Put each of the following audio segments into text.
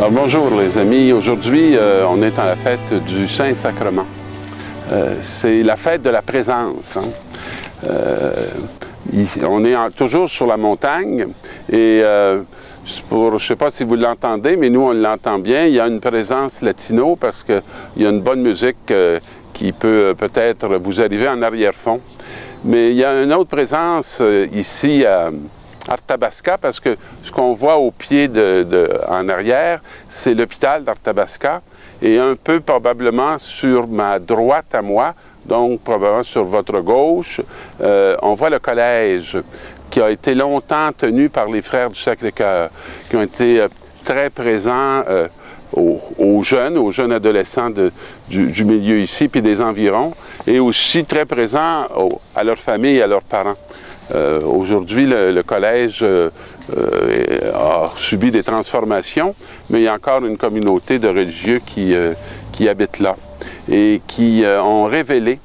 Alors, bonjour les amis, aujourd'hui on est à la fête du Saint-Sacrement. C'est la fête de la présence. On est toujours sur la montagne et je ne sais pas si vous l'entendez, mais nous on l'entend bien. Il y a une présence latino parce qu'il y a une bonne musique qui peut peut-être vous arriver en arrière-fond. Mais il y a une autre présence ici à Arthabasca, parce que ce qu'on voit au pied en arrière, c'est l'hôpital d'Arthabasca, et un peu probablement sur ma droite à moi, donc probablement sur votre gauche, on voit le collège qui a été longtemps tenu par les Frères du Sacré-Cœur, qui ont été très présents aux jeunes adolescents du milieu ici, puis des environs, et aussi très présents à leur famille et à leurs parents. Aujourd'hui, le collège a subi des transformations, mais il y a encore une communauté de religieux qui habitent là et qui ont révélé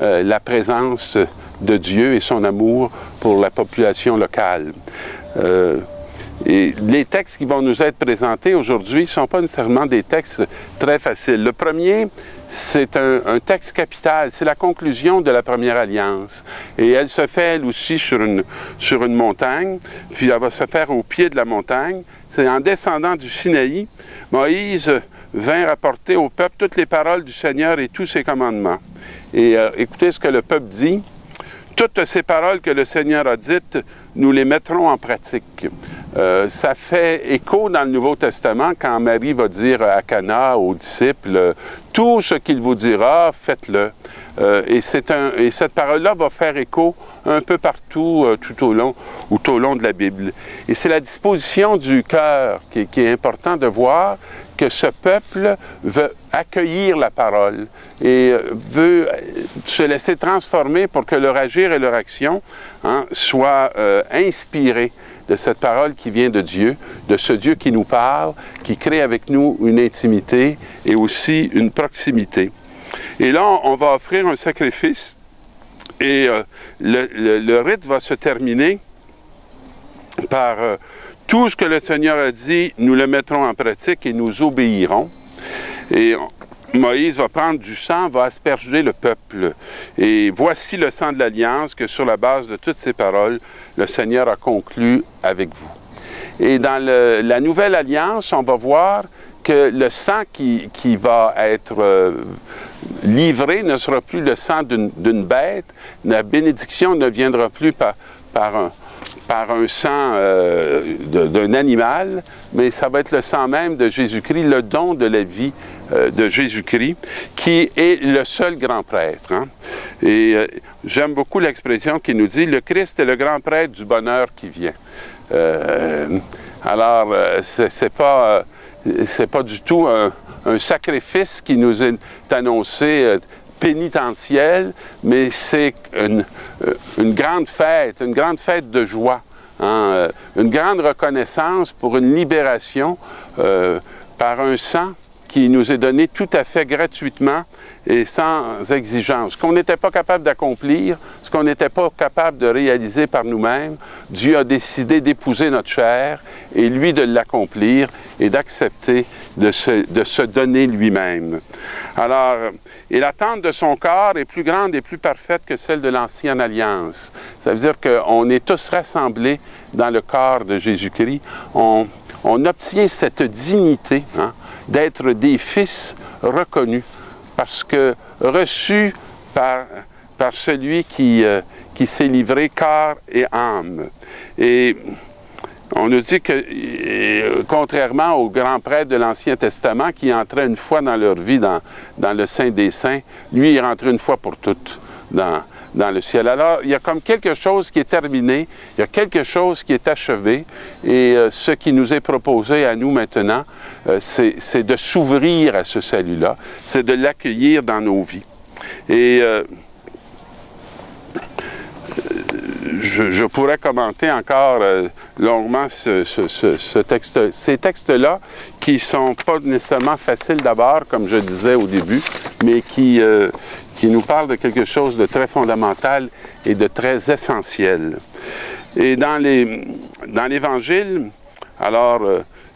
la présence de Dieu et son amour pour la population locale. Et les textes qui vont nous être présentés aujourd'hui ne sont pas nécessairement des textes très faciles. Le premier, c'est un texte capital, c'est la conclusion de la première alliance. Et elle se fait, elle aussi, sur une montagne, puis elle va se faire au pied de la montagne. C'est en descendant du Sinaï, Moïse vint rapporter au peuple toutes les paroles du Seigneur et tous ses commandements. Et écoutez ce que le peuple dit. Toutes ces paroles que le Seigneur a dites, nous les mettrons en pratique. Ça fait écho dans le Nouveau Testament quand Marie va dire à Cana, aux disciples, « Tout ce qu'il vous dira, faites-le. » Et cette parole-là va faire écho un peu partout, tout au long de la Bible. Et c'est la disposition du cœur qui est important de voir, que ce peuple veut accueillir la parole et veut se laisser transformer pour que leur agir et leur action soient inspirés de cette parole qui vient de Dieu, de ce Dieu qui nous parle, qui crée avec nous une intimité et aussi une proximité. Et là, on va offrir un sacrifice et le rite va se terminer par tout ce que le Seigneur a dit, nous le mettrons en pratique et nous obéirons. Et Moïse va prendre du sang, va asperger le peuple. Et voici le sang de l'Alliance que sur la base de toutes ces paroles, le Seigneur a conclu avec vous. Et dans la Nouvelle Alliance, on va voir que le sang qui va être livré ne sera plus le sang d'une bête. La bénédiction ne viendra plus par un sang d'un animal, mais ça va être le sang même de Jésus-Christ, le don de la vie de Jésus-Christ, qui est le seul grand prêtre. Et j'aime beaucoup l'expression qui nous dit « Le Christ est le grand prêtre du bonheur qui vient ». Alors, c'est pas du tout un sacrifice qui nous est annoncé pénitentiel, mais c'est une grande fête de joie, une grande reconnaissance pour une libération par un sang qui nous est donné tout à fait gratuitement et sans exigence. Ce qu'on n'était pas capable d'accomplir, ce qu'on n'était pas capable de réaliser par nous-mêmes, Dieu a décidé d'épouser notre chair et lui de l'accomplir et d'accepter de se donner lui-même. Alors, et l'attente de son corps est plus grande et plus parfaite que celle de l'Ancienne Alliance. Ça veut dire qu'on est tous rassemblés dans le corps de Jésus-Christ. On obtient cette dignité, d'être des fils reconnus, parce que reçus par celui qui s'est livré corps et âme. Et on nous dit que, contrairement aux grands prêtres de l'Ancien Testament qui entraient une fois dans leur vie dans le Saint des Saints, lui, il est rentré une fois pour toutes dans le ciel. Alors, il y a comme quelque chose qui est terminé, il y a quelque chose qui est achevé, et ce qui nous est proposé à nous maintenant, c'est de s'ouvrir à ce salut-là, c'est de l'accueillir dans nos vies. Et je pourrais commenter encore longuement ces textes-là, qui ne sont pas nécessairement faciles d'abord, comme je disais au début, mais qui nous parlent de quelque chose de très fondamental et de très essentiel. Et dans l'Évangile, alors,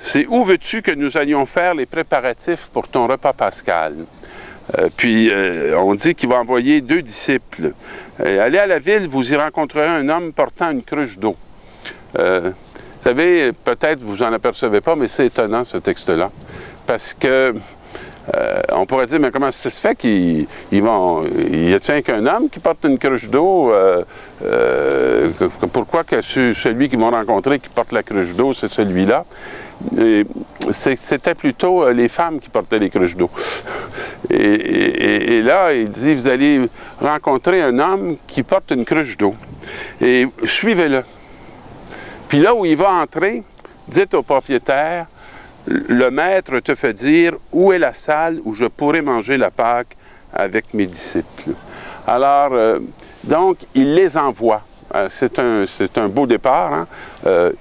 c'est « Où veux-tu que nous allions faire les préparatifs pour ton repas pascal? » Puis, on dit qu'il va envoyer 2 disciples. Allez à la ville, vous y rencontrerez un homme portant une cruche d'eau. Vous savez, peut-être vous en apercevez pas, mais c'est étonnant ce texte-là. Parce que, on pourrait dire, mais comment ça se fait qu'il y a qu'un homme qui porte une cruche d'eau? Pourquoi que celui qu'ils vont rencontrer qui porte la cruche d'eau, c'est celui-là? C'était plutôt les femmes qui portaient les cruches d'eau. Et là, il dit, vous allez rencontrer un homme qui porte une cruche d'eau. Et suivez-le. Puis là où il va entrer, dites au propriétaire, le maître te fait dire, où est la salle où je pourrai manger la Pâque avec mes disciples? Alors, donc, il les envoie. C'est un beau départ. Hein?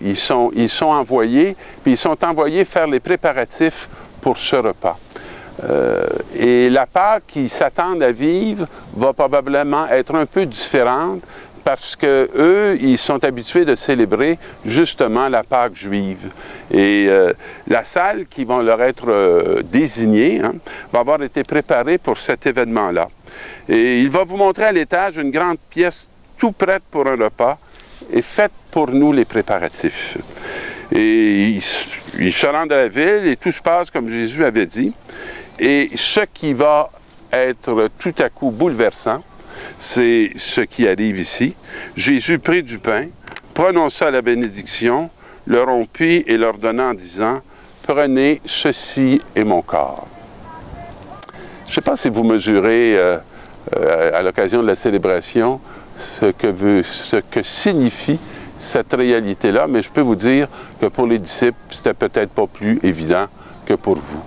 Ils sont envoyés, puis ils sont envoyés faire les préparatifs pour ce repas. Et la Pâque qu'ils s'attendent à vivre va probablement être un peu différente parce que eux, ils sont habitués de célébrer justement la Pâque juive. Et la salle qui va leur être désignée va avoir été préparée pour cet événement-là. Et il va vous montrer à l'étage une grande pièce tout prête pour un repas, et faites pour nous les préparatifs. Et ils se rendent à la ville, et tout se passe comme Jésus avait dit. Et ce qui va être tout à coup bouleversant, c'est ce qui arrive ici. Jésus prit du pain, prononça la bénédiction, le rompit et leur donna en disant, « Prenez, ceci est mon corps. » Je ne sais pas si vous mesurez, à l'occasion de la célébration, ce que signifie cette réalité-là, mais je peux vous dire que pour les disciples, c'était peut-être pas plus évident que pour vous.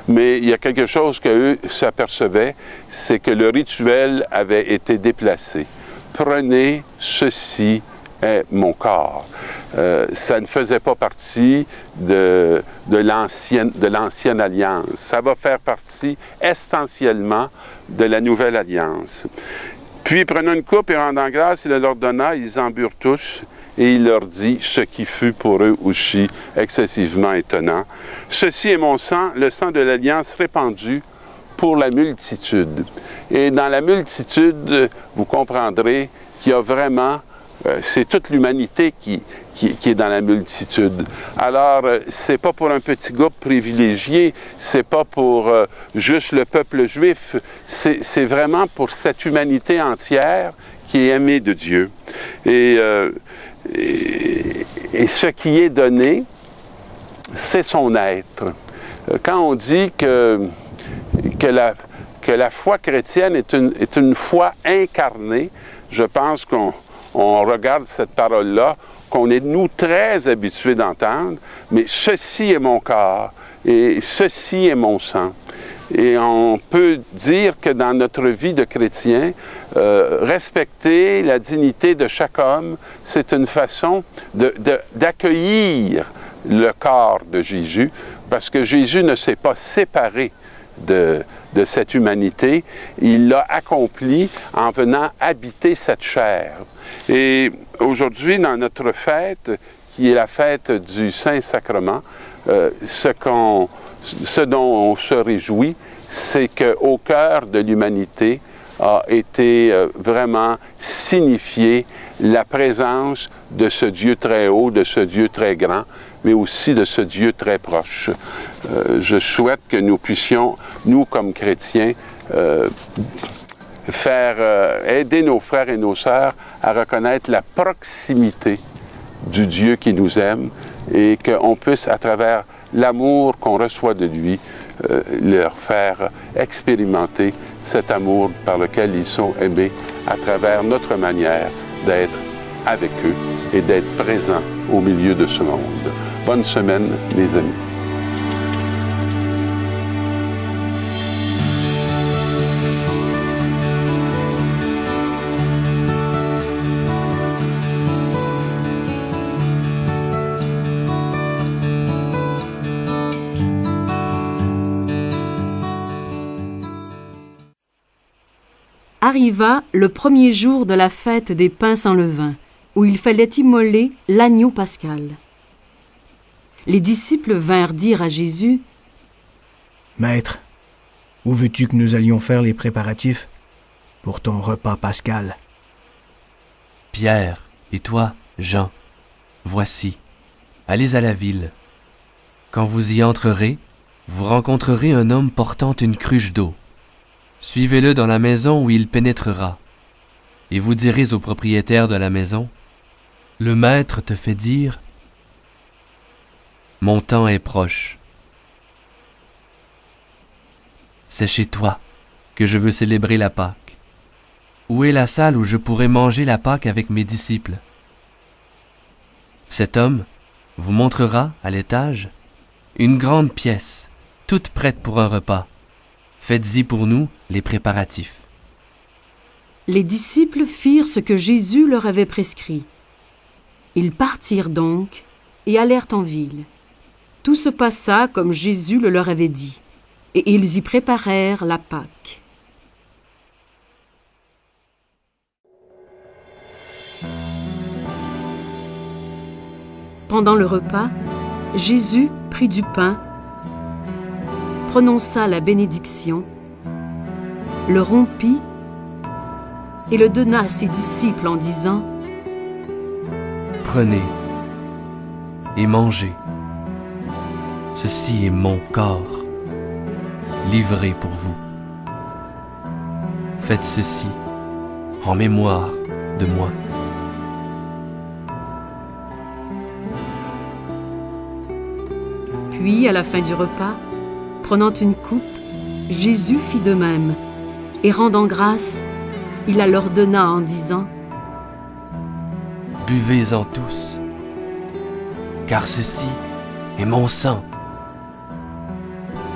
Mais il y a quelque chose qu'eux s'apercevaient, c'est que le rituel avait été déplacé. Prenez, ceci est mon corps. Ça ne faisait pas partie de l'ancienne alliance. Ça va faire partie essentiellement de la nouvelle alliance. Puis, prenant une coupe et rendant grâce, il leur donna, ils en burent tous, et il leur dit, ce qui fut pour eux aussi excessivement étonnant. Ceci est mon sang, le sang de l'Alliance répandu pour la multitude. Et dans la multitude, vous comprendrez qu'il y a vraiment, c'est toute l'humanité qui est dans la multitude. Alors, c'est pas pour un petit groupe privilégié, c'est pas pour juste le peuple juif, c'est vraiment pour cette humanité entière qui est aimée de Dieu. Et ce qui est donné, c'est son être. Quand on dit que la foi chrétienne est une foi incarnée, je pense qu'on regarde cette parole-là, qu'on est, nous, très habitués d'entendre, mais ceci est mon corps et ceci est mon sang. Et on peut dire que dans notre vie de chrétien, respecter la dignité de chaque homme, c'est une façon d'accueillir le corps de Jésus, parce que Jésus ne s'est pas séparé de cette humanité, il l'a accompli en venant habiter cette chair. Et aujourd'hui, dans notre fête, qui est la fête du Saint-Sacrement, ce dont on se réjouit, c'est qu'au cœur de l'humanité a été vraiment signifiée la présence de ce Dieu très haut, de ce Dieu très grand, mais aussi de ce Dieu très proche. Je souhaite que nous puissions, nous comme chrétiens, aider nos frères et nos sœurs à reconnaître la proximité du Dieu qui nous aime et qu'on puisse, à travers l'amour qu'on reçoit de lui, leur faire expérimenter cet amour par lequel ils sont aimés à travers notre manière d'être avec eux et d'être présents au milieu de ce monde. Bonne semaine, les amis. Arriva le premier jour de la fête des pains sans levain, où il fallait immoler l'agneau pascal. les disciples vinrent dire à Jésus: « Maître, où veux-tu que nous allions faire les préparatifs pour ton repas pascal? » Pierre, et toi, Jean, voici, allez à la ville. Quand vous y entrerez, vous rencontrerez un homme portant une cruche d'eau. Suivez-le dans la maison où il pénétrera. Et vous direz au propriétaire de la maison: « Le maître te fait dire: mon temps est proche. C'est chez toi que je veux célébrer la Pâque. Où est la salle où je pourrai manger la Pâque avec mes disciples? » Cet homme vous montrera, à l'étage, une grande pièce, toute prête pour un repas. Faites-y pour nous les préparatifs. Les disciples firent ce que Jésus leur avait prescrit. Ils partirent donc et allèrent en ville. Tout se passa comme Jésus le leur avait dit, et ils y préparèrent la Pâque. Pendant le repas, Jésus prit du pain, prononça la bénédiction, le rompit et le donna à ses disciples en disant: « Prenez et mangez. Ceci est mon corps, livré pour vous. Faites ceci en mémoire de moi. » Puis, à la fin du repas, prenant une coupe, Jésus fit de même, et rendant grâce, il la leur donna en disant: « Buvez-en tous, car ceci est mon sang,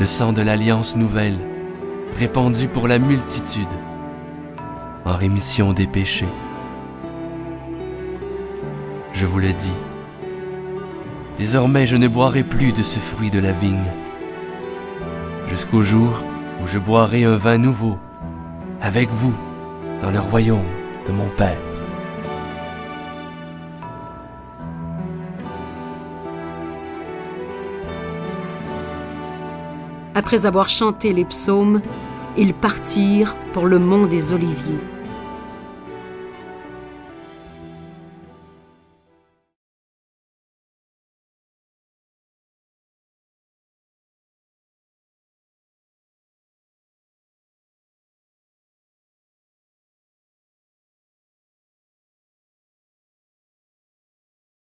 le sang de l'Alliance nouvelle, répandu pour la multitude, en rémission des péchés. Je vous le dis, désormais je ne boirai plus de ce fruit de la vigne, jusqu'au jour où je boirai un vin nouveau avec vous dans le royaume de mon Père. » Après avoir chanté les psaumes, ils partirent pour le mont des Oliviers.